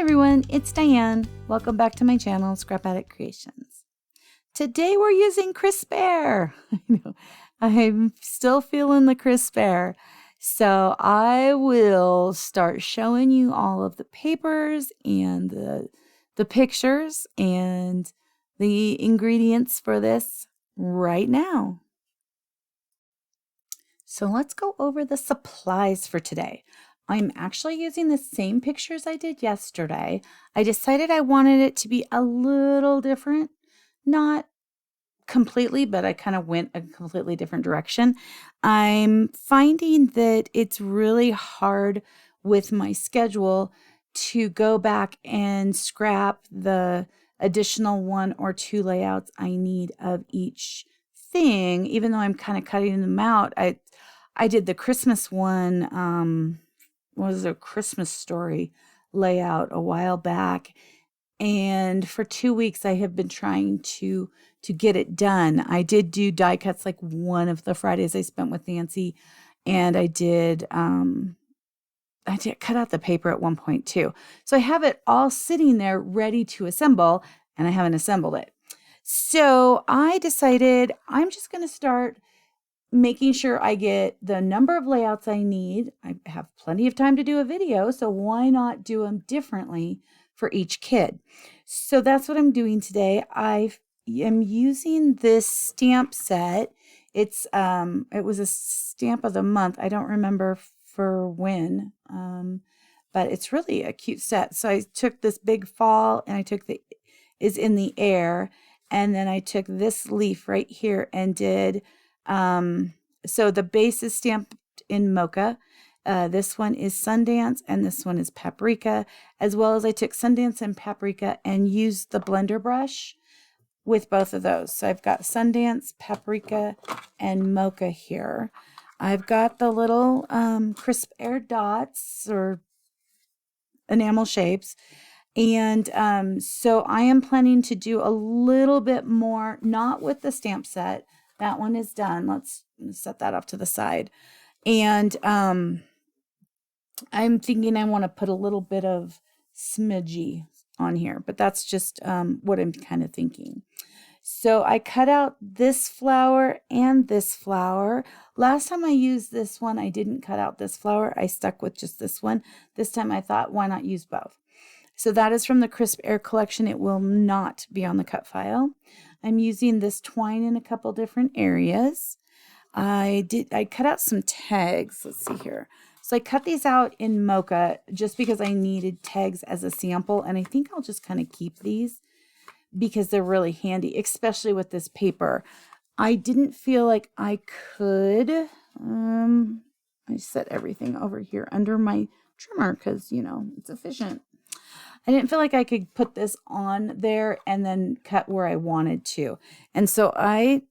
everyone, it's Diane. Welcome back to my channel, Scrap Addict Creations. Today we're using crisp air. I know, I'm still feeling the crisp air. So I will start showing you all of the papers and the pictures and the ingredients for this right now. So let's go over the supplies for today. I'm actually using the same pictures I did yesterday. I decided I wanted it to be a little different, not completely, but I kind of went a completely different direction. I'm finding that it's really hard with my schedule to go back and scrap the additional 1 or 2 layouts I need of each thing, even though I'm kind of cutting them out. I did the Christmas one, was a Christmas story layout a while back, and for 2 weeks I have been trying to get it done. I did do die cuts like one of the Fridays I spent with Nancy, and I did cut out the paper at one point too. So I have it all sitting there ready to assemble, and I haven't assembled it. So I decided I'm just going to start making sure I get the number of layouts I need. I have plenty of time to do a video, so why not do them differently for each kid? So that's what I'm doing today. I am using this stamp set. It was a stamp of the month. I don't remember for when, but it's really a cute set. So I took this big fall, and I took the is in the air, and then I took this leaf right here and did so the base is stamped in Mocha. This one is Sundance, and this one is Paprika, as well as I took Sundance and Paprika and used the blender brush with both of those. So I've got Sundance, Paprika, and Mocha here. I've got the little crisp air dots or enamel shapes. And so I am planning to do a little bit more, not with the stamp set. That one is done. Let's set that off to the side. And I'm thinking I want to put a little bit of smidgy on here, but that's just what I'm kind of thinking. So I cut out this flower and this flower. Last time I used this one, I didn't cut out this flower. I stuck with just this one. This time I thought, why not use both? So that is from the Crisp Air collection. It will not be on the cut file. I'm using this twine in a couple different areas. I cut out some tags. Let's see here. So I cut these out in Mocha just because I needed tags as a sample. And I think I'll just kind of keep these because they're really handy, especially with this paper. I didn't feel like I could. I set everything over here under my trimmer because, you know, it's efficient. I didn't feel like I could put this on there and then cut where I wanted to. And so I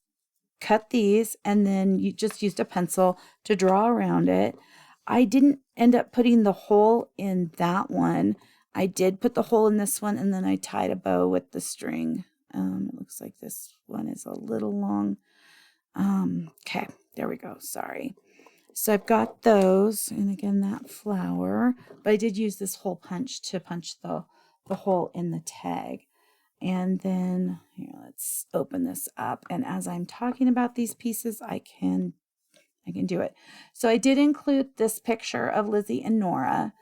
cut these and then you just used a pencil to draw around it. I didn't end up putting the hole in that one. I did put the hole in this one, and then I tied a bow with the string. It looks like this one is a little long. Okay, there we go. Sorry. So I've got those, and again, that flower, but I did use this hole punch to punch the hole in the tag. And then here, let's open this up. And as I'm talking about these pieces, I can do it. So I did include this picture of Lizzie and Nora,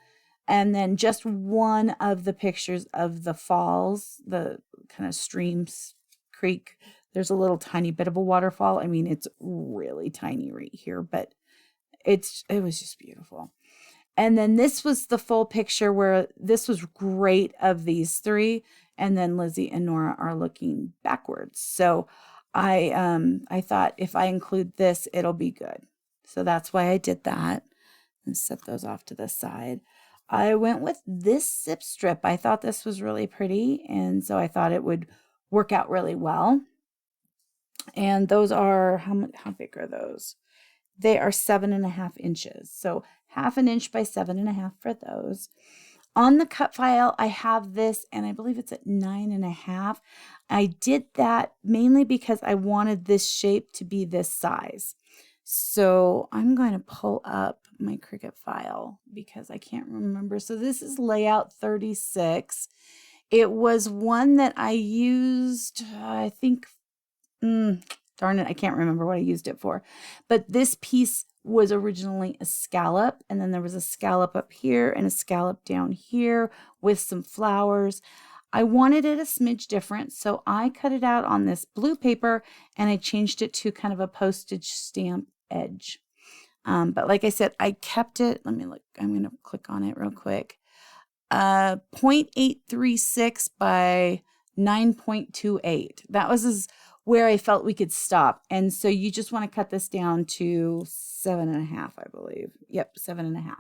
and then just one of the pictures of the falls, the kind of streams, creek. There's a little tiny bit of a waterfall. I mean, it's really tiny right here, but it was just beautiful. And then this was the full picture where this was great of these three. And then Lizzie and Nora are looking backwards. So I thought if I include this, it'll be good. So that's why I did that and set those off to the side. I went with this zip strip. I thought this was really pretty. And so I thought it would work out really well. And those are, how big are those? They are 7.5 inches. So 1/2 inch by 7.5 for those. On the cut file, I have this, and I believe it's at 9.5. I did that mainly because I wanted this shape to be this size. So I'm going to pull up my Cricut file because I can't remember. So this is layout 36. It was one that I used, I think, darn it, I can't remember what I used it for. But this piece was originally a scallop, and then there was a scallop up here and a scallop down here with some flowers. I wanted it a smidge different, so I cut it out on this blue paper and I changed it to kind of a postage stamp edge. But like I said, I kept it. Let me look. I'm going to click on it real quick. 0.836 by 9.28. That was where I felt we could stop. And so you just want to cut this down to 7.5, I believe. Yep, 7.5.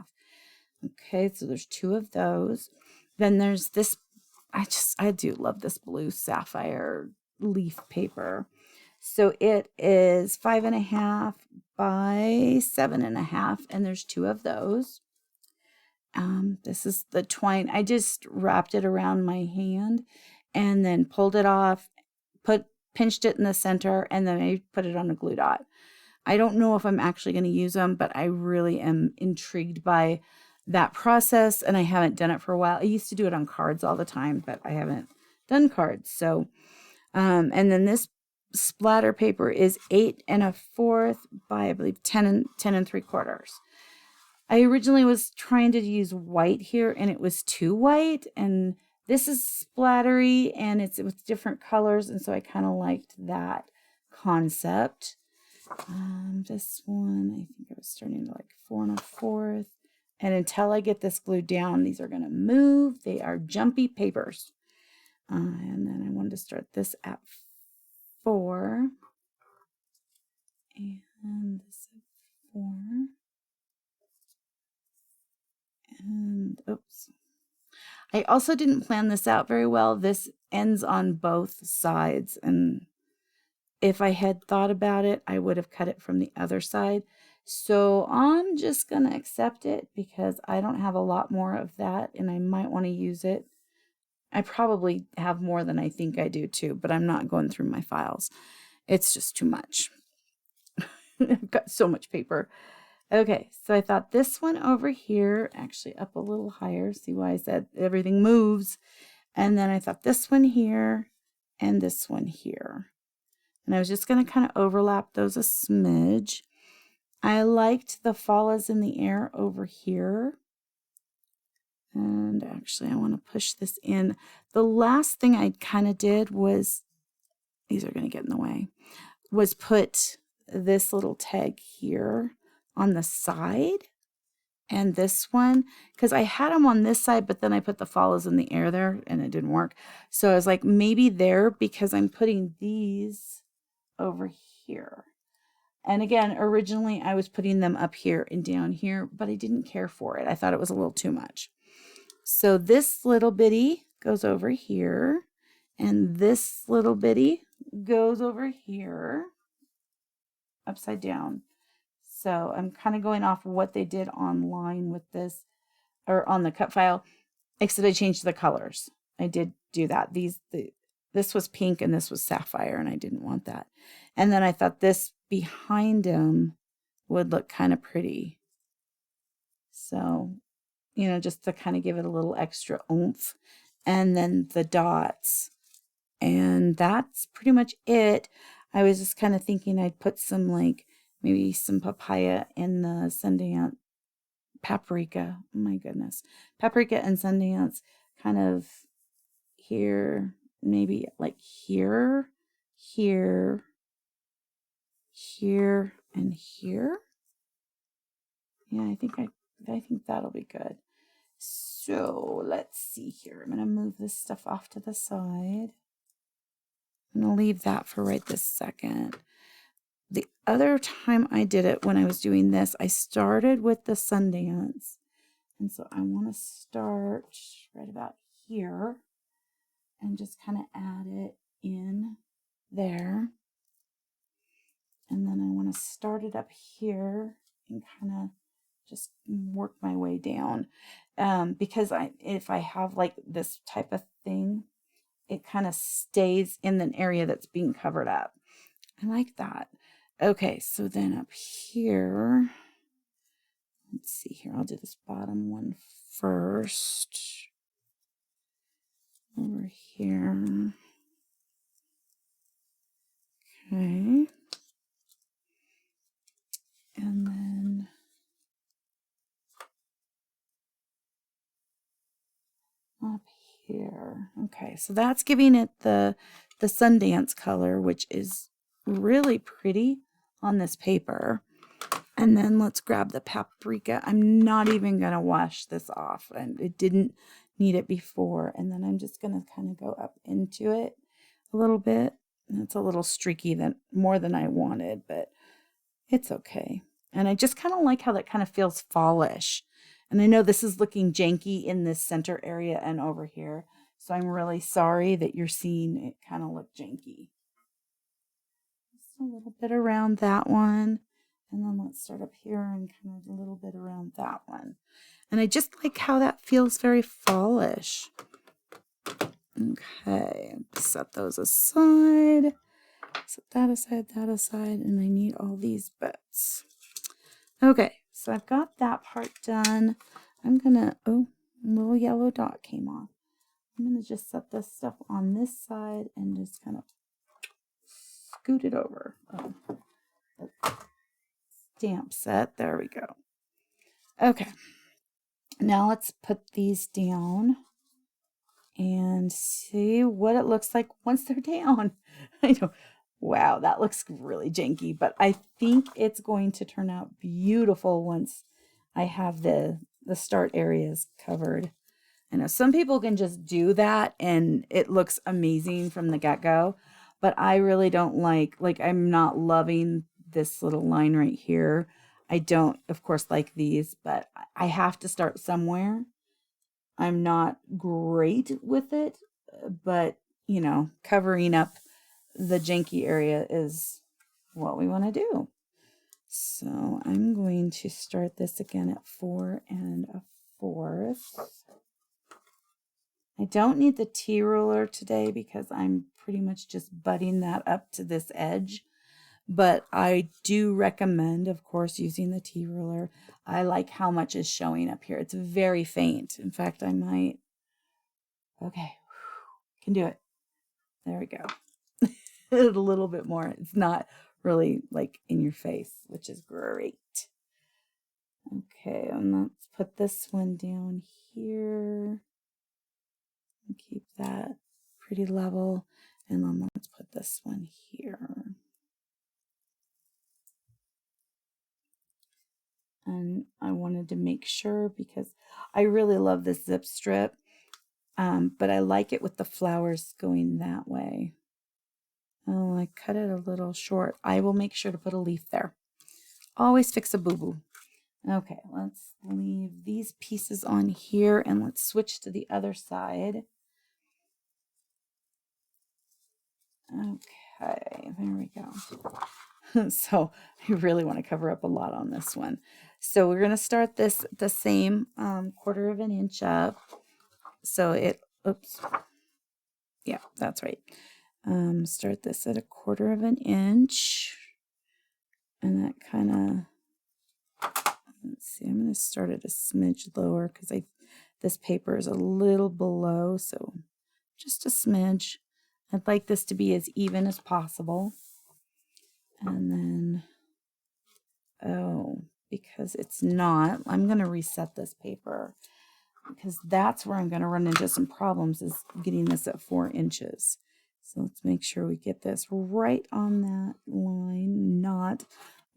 Okay, so there's 2 of those. Then there's this. I do love this blue sapphire leaf paper. So it is 5.5 by 7.5, and there's 2 of those. This is the twine. I just wrapped it around my hand and then pulled it off, pinched it in the center, and then I put it on a glue dot. I don't know if I'm actually going to use them, but I really am intrigued by that process, and I haven't done it for a while. I used to do it on cards all the time, but I haven't done cards. So, and then this splatter paper is 8 1/4 by, I believe, 10 3/4. I originally was trying to use white here, and it was too white, and this is splattery, and it's with different colors, and so I kind of liked that concept. This one, I think I was starting to like 4 1/4. And until I get this glued down, these are going to move. They are jumpy papers. And then I wanted to start this at 4. And this at 4. And oops. I also didn't plan this out very well. This ends on both sides. And if I had thought about it, I would have cut it from the other side. So I'm just going to accept it because I don't have a lot more of that and I might want to use it. I probably have more than I think I do too, but I'm not going through my files. It's just too much. I've got so much paper. Okay, so I thought this one over here, actually up a little higher. See why I said everything moves. And then I thought this one here and this one here. And I was just going to kind of overlap those a smidge. I liked the fall is in the air over here. And actually, I want to push this in. The last thing I kind of did was, these are going to get in the way, was put this little tag here on the side. And this one, because I had them on this side, but then I put the follows in the air there and it didn't work. So I was like, maybe there, because I'm putting these over here. And again, originally I was putting them up here and down here, but I didn't care for it. I thought it was a little too much. So this little bitty goes over here, and this little bitty goes over here, upside down. So I'm kind of going off what they did online with this, or on the cut file, except I changed the colors. I did do that. This was pink and this was sapphire, and I didn't want that. And then I thought this behind him would look kind of pretty. So, you know, just to kind of give it a little extra oomph. And then the dots. And that's pretty much it. I was just kind of thinking I'd put some, like, maybe some papaya in the Sundance paprika. Oh my goodness. Paprika and Sundance kind of here, maybe like here, here, here, and here. Yeah, I think that'll be good. So let's see here. I'm going to move this stuff off to the side. I'm going to leave that for right this second. The other time I did it, when I was doing this, I started with the Sundance. And so I want to start right about here and just kind of add it in there. And then I want to start it up here and kind of just work my way down. Because if I have like this type of thing, it kind of stays in an area that's being covered up. I like that. Okay, so then up here, let's see here. I'll do this bottom one first. Over here. Okay. And then up here. Okay, so that's giving it the Sundance color, which is really pretty on this paper. And then let's grab the Paprika. I'm not even going to wash this off, and it didn't need it before. And then I'm just going to kind of go up into it a little bit. And it's a little streaky, more than I wanted, but it's okay. And I just kind of like how that kind of feels fallish. And I know this is looking janky in this center area and over here. So I'm really sorry that you're seeing it kind of look janky. Just a little bit around that one. And then let's start up here and kind of a little bit around that one. And I just like how that feels very fallish. Okay, set those aside. Set that aside, and I need all these bits. Okay, so I've got that part done. I'm gonna, oh, a little yellow dot came off. I'm gonna just set this stuff on this side and just kind of scoot it over. Oh, stamp set, there we go. Okay, now let's put these down and see what it looks like once they're down. I know. Wow, that looks really janky, but I think it's going to turn out beautiful once I have the start areas covered. I know some people can just do that and it looks amazing from the get-go, but I really don't like I'm not loving this little line right here. I don't, of course, like these, but I have to start somewhere. I'm not great with it, but, you know, covering up the janky area is what we want to do. So I'm going to start this again at 4 1/4. I don't need the T-ruler today because I'm pretty much just butting that up to this edge. But I do recommend, of course, using the T-ruler. I like how much is showing up here. It's very faint. In fact, I might... Okay, can do it. There we go. A little bit more. It's not really like in your face, which is great. Okay, and let's put this one down here. Keep that pretty level. And then let's put this one here. And I wanted to make sure because I really love this zip strip, but I like it with the flowers going that way. Oh, I cut it a little short. I will make sure to put a leaf there. Always fix a boo-boo. Okay, let's leave these pieces on here and let's switch to the other side. Okay, there we go. So I really want to cover up a lot on this one. So we're going to start this the same 1/4 inch up. So it, oops. Yeah, that's right. Start this at 1/4 inch. And that kind of, let's see, I'm going to start it a smidge lower because this paper is a little below, so just a smidge. I'd like this to be as even as possible. And then, oh, because it's not, I'm going to reset this paper because that's where I'm going to run into some problems is getting this at 4 inches. So let's make sure we get this right on that line, not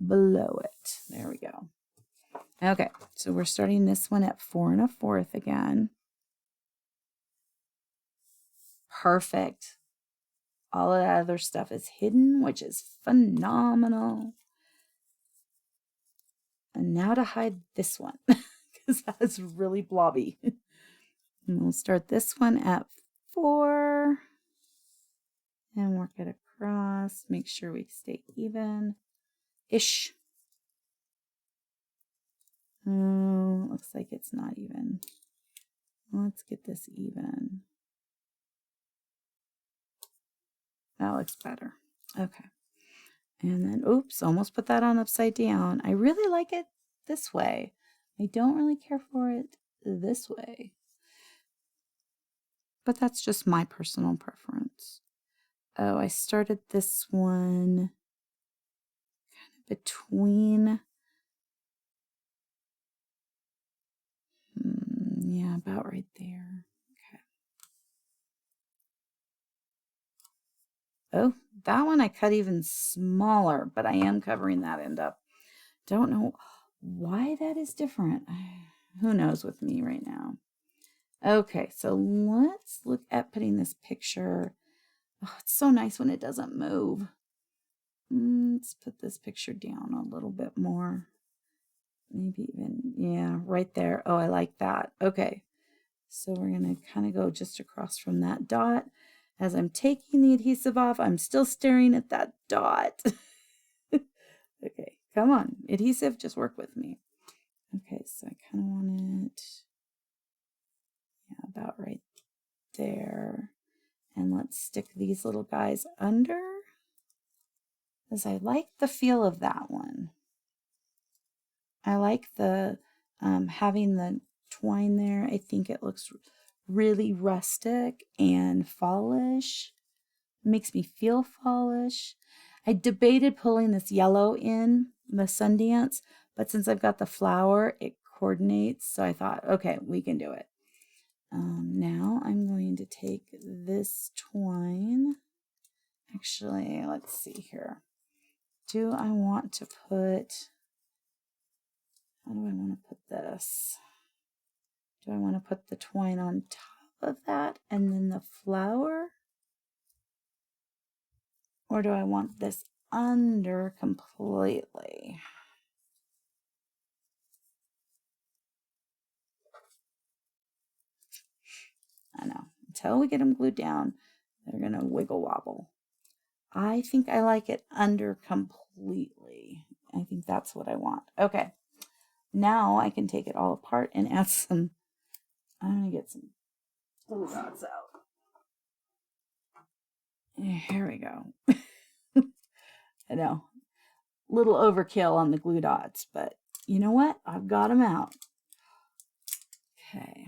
below it. There we go. Okay, so we're starting this one at 4 1/4 again. Perfect. All of that other stuff is hidden, which is phenomenal. And now to hide this one, because that's really blobby. And we'll start this one at 4 and work it across. Make sure we stay even-ish. Oh, looks like it's not even. Let's get this even. That looks better. Okay. And then, oops, almost put that on upside down. I really like it this way. I don't really care for it this way. But that's just my personal preference. Oh, I started this one kind of between, yeah, about right there. Okay. Oh, that one I cut even smaller, but I am covering that end up. Don't know why that is different. Who knows with me right now. Okay, so let's look at putting this picture. Oh, it's so nice when it doesn't move. Let's put this picture down a little bit more. Maybe even, yeah, right there. Oh, I like that. Okay, so we're going to kind of go just across from that dot. As I'm taking the adhesive off, I'm still staring at that dot. Okay, come on. Adhesive, just work with me. Okay, so I kind of want it, yeah, about right there. And let's stick these little guys under, because I like the feel of that one. I like the having the twine there. I think it looks really rustic and fallish. Makes me feel fallish. I debated pulling this yellow in the Sundance, but since I've got the flower, it coordinates. So I thought, okay, we can do it. Now I'm going to take this twine. Actually, let's see here. Do I want to put, how do I want to put this? Do I want to put the twine on top of that and then the flower? Or do I want this under completely? I know. Until we get them glued down, they're going to wiggle wobble. I think I like it under completely. I think that's what I want. Okay. Now I can take it all apart and add some, I'm going to get some glue dots out. Here we go. I know. Little overkill on the glue dots, but you know what? I've got them out. Okay.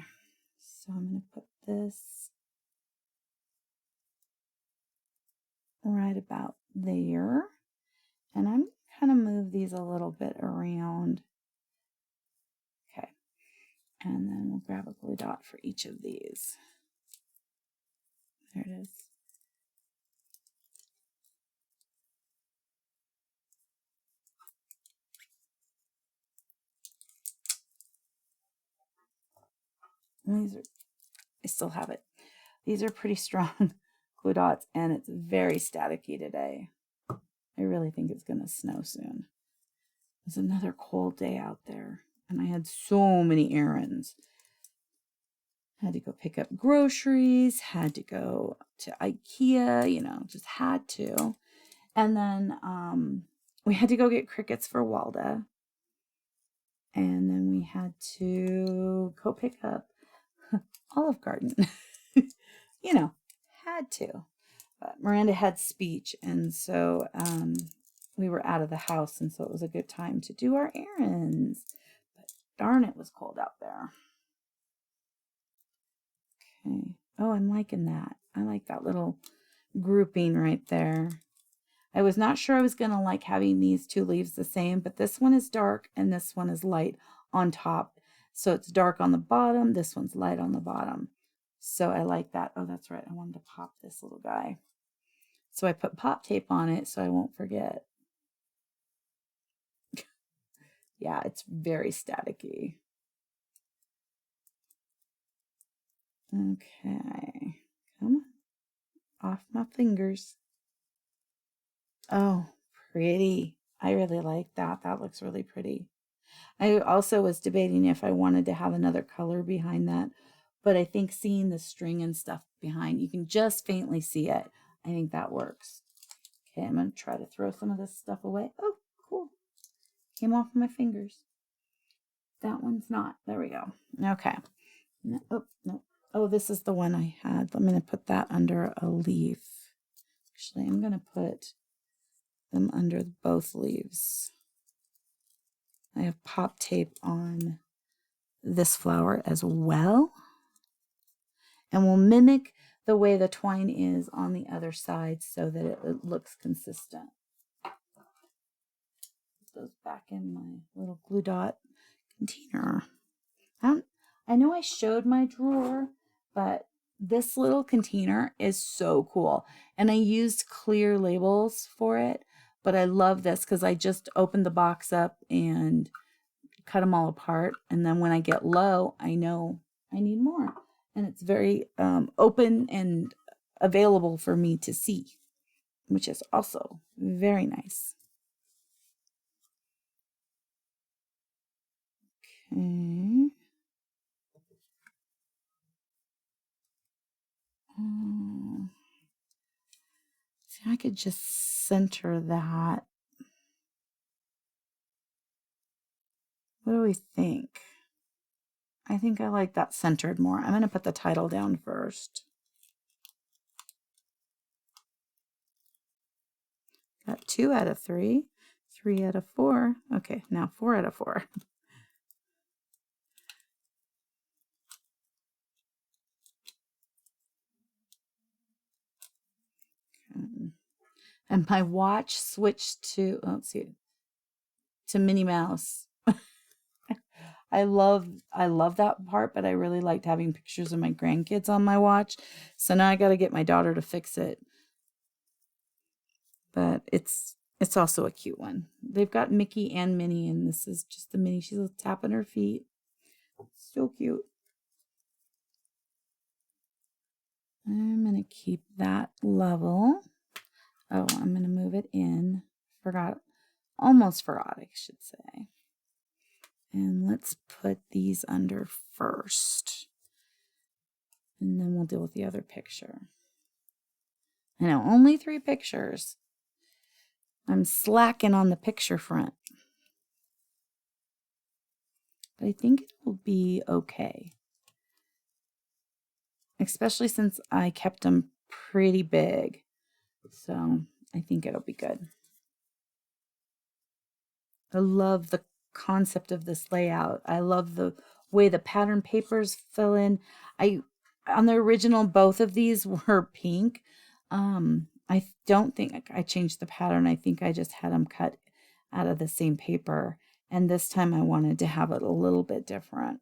So I'm going to put this right about there. And I'm kind of move these a little bit around. Okay. And then we'll grab a glue dot for each of these. There it is. And these are, I still have it. These are pretty strong glue dots, and it's very staticky today. I really think it's going to snow soon. It's another cold day out there, and I had so many errands. Had to go pick up groceries, had to go to IKEA, you know, just had to. And then we had to go get crickets for Walda. And then we had to go pick up Olive Garden. You know, had to. But Miranda had speech, and so we were out of the house, and so it was a good time to do our errands. But darn, it was cold out there. Okay. Oh, I'm liking that. I like that little grouping right there. I was not sure I was going to like having these two leaves the same, but this one is dark and this one is light on top. So it's dark on the bottom. This one's light on the bottom. So I like that. Oh, that's right. I wanted to pop this little guy. So I put pop tape on it so I won't forget. Yeah, it's very staticky. Okay. Come on. Off my fingers. Oh, pretty. I really like that. That looks really pretty. I also was debating if I wanted to have another color behind that, but I think seeing the string and stuff behind, you can just faintly see it. I think that works. Okay, I'm going to try to throw some of this stuff away. Oh, cool. Came off my fingers. That one's not. There we go. Okay. No, oh, no. Oh, this is the one I had. I'm going to put that under a leaf. Actually, I'm going to put them under both leaves. I have pop tape on this flower as well. And we'll mimic the way the twine is on the other side so that it looks consistent. Put those back in my little glue dot container. I know I showed my drawer, but this little container is so cool. And I used clear labels for it, but I love this because I just opened the box up and cut them all apart. And then when I get low, I know I need more. And it's very open and available for me to see, which is also very nice. Okay. See, I could just center that. What do we think? I think I like that centered more. I'm going to put the title down first. Got 2 out of 3, 3 out of 4. Okay, now 4 out of 4. And my watch switched to, let's see, to Minnie Mouse. I love that part, but I really liked having pictures of my grandkids on my watch. So now I got to get my daughter to fix it. But it's also a cute one. They've got Mickey and Minnie, and this is just the Minnie. She's tapping her feet. So cute. I'm going to keep that level. Oh, I'm going to move it in. Almost forgot, I should say. And let's put these under first. And then we'll deal with the other picture. I know, only 3 pictures. I'm slacking on the picture front. But I think it will be okay. Especially since I kept them pretty big. So I think it'll be good. I love the concept of this layout. I love the way the pattern papers fill in. On the original, both of these were pink. I don't think I changed the pattern. I think I just had them cut out of the same paper. And this time I wanted to have it a little bit different.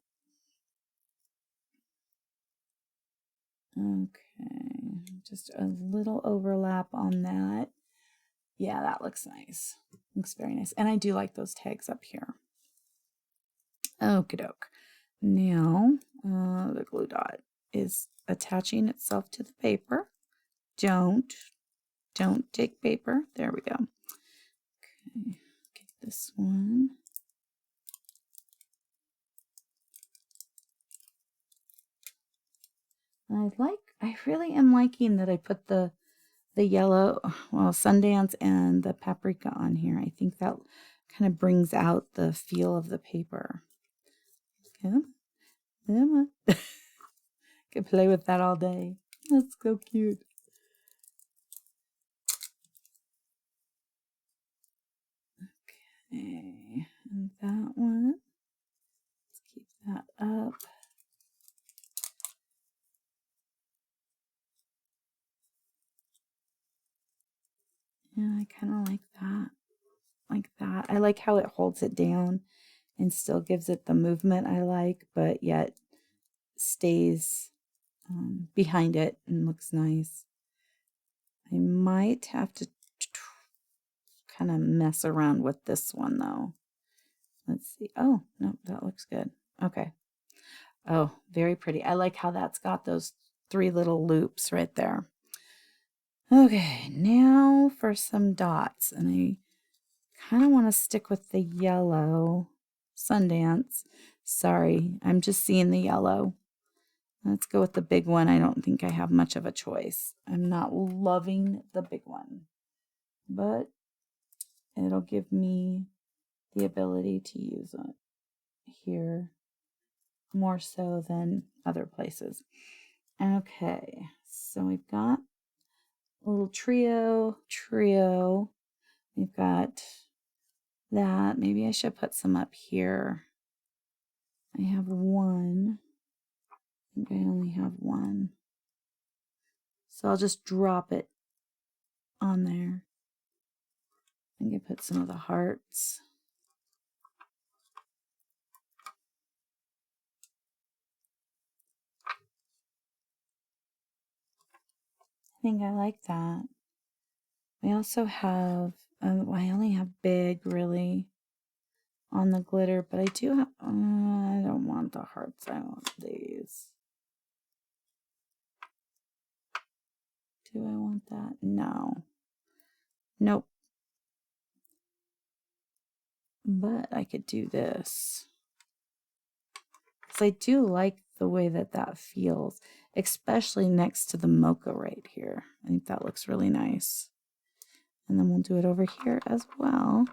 Okay, just a little overlap on that. Yeah, that looks nice. Looks very nice. And I do like those tags up here. Okie doke. Now, the glue dot is attaching itself to the paper. Don't take paper. There we go. Okay, get this one. I really am liking that I put the yellow, well, Sundance and the Paprika on here. I think that kind of brings out the feel of the paper. Come on. Could play with that all day. That's so cute. Okay, and that one. Let's keep that up. Yeah, I kind of like that. Like that. I like how it holds it down and still gives it the movement I like, but yet stays behind it and looks nice. I might have to kind of mess around with this one though. Let's see. Oh, no, that looks good. Okay. Oh, very pretty. I like how that's got those 3 little loops right there. Okay, now for some dots. And I kind of want to stick with the yellow Sundance. Sorry, I'm just seeing the yellow. Let's go with the big one. I don't think I have much of a choice. I'm not loving the big one, but it'll give me the ability to use it here more so than other places. Okay, so we've got a little trio. We've got that. Maybe I should put some up here. I have one. I think I only have one. So I'll just drop it on there. I'm going to put some of the hearts. I think I like that. I also have, I only have big really on the glitter, but I do have, I don't want the hearts, I want these. Do I want that? No. Nope. But I could do this. Because I do like the way that that feels, especially next to the Mocha right here. I think that looks really nice. And then we'll do it over here as well.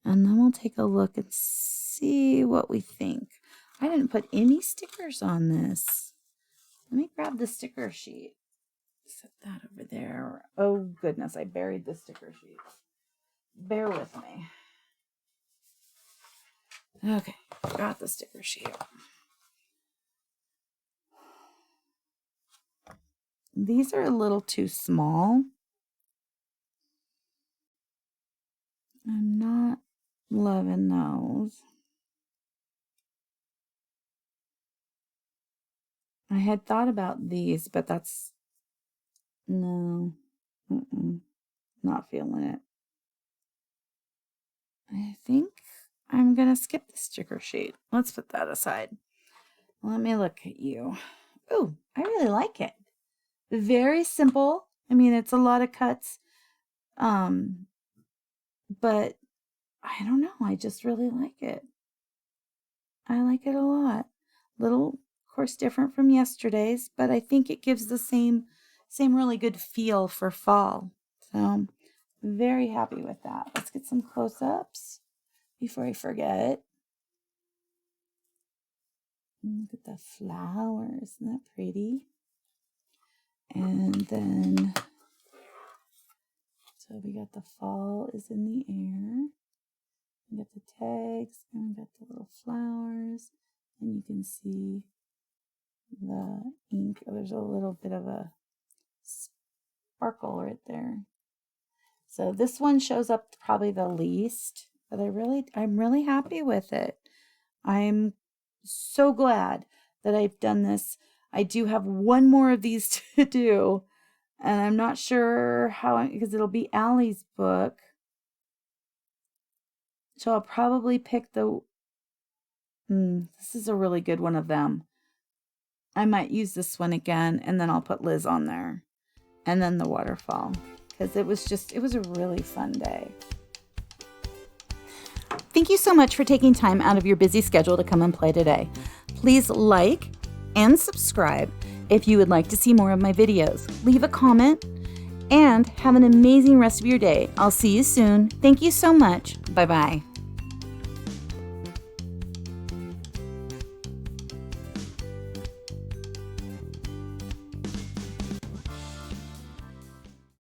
And then we'll take a look and see what we think. I didn't put any stickers on this. Let me grab the sticker sheet. Set that over there. Oh goodness, I buried the sticker sheet. Bear with me. Okay, got the sticker sheet. These are a little too small. I'm not loving those. I had thought about these, but that's, no, not feeling it. I think I'm going to skip the sticker sheet. Let's put that aside. Let me look at you. Oh, I really like it. Very simple. I mean, it's a lot of cuts. But I don't know. I just really like it. I like it a lot. Little, of course, different from yesterday's, but I think it gives the same really good feel for fall. So very happy with that. Let's get some close-ups before I forget. Look at the flowers. Isn't that pretty? And then, so we got the fall is in the air. We got the tags, and we got the little flowers, and you can see the ink. Oh, there's a little bit of a sparkle right there. So this one shows up probably the least, but I'm really happy with it. I'm so glad that I've done this. I do have one more of these to do, and I'm not sure how, because it'll be Allie's book. So I'll probably pick the, this is a really good one of them. I might use this one again, and then I'll put Liz on there. And then the waterfall, because it was a really fun day. Thank you so much for taking time out of your busy schedule to come and play today. Please like and subscribe if you would like to see more of my videos. Leave a comment and have an amazing rest of your day. I'll see you soon. Thank you so much. Bye-bye.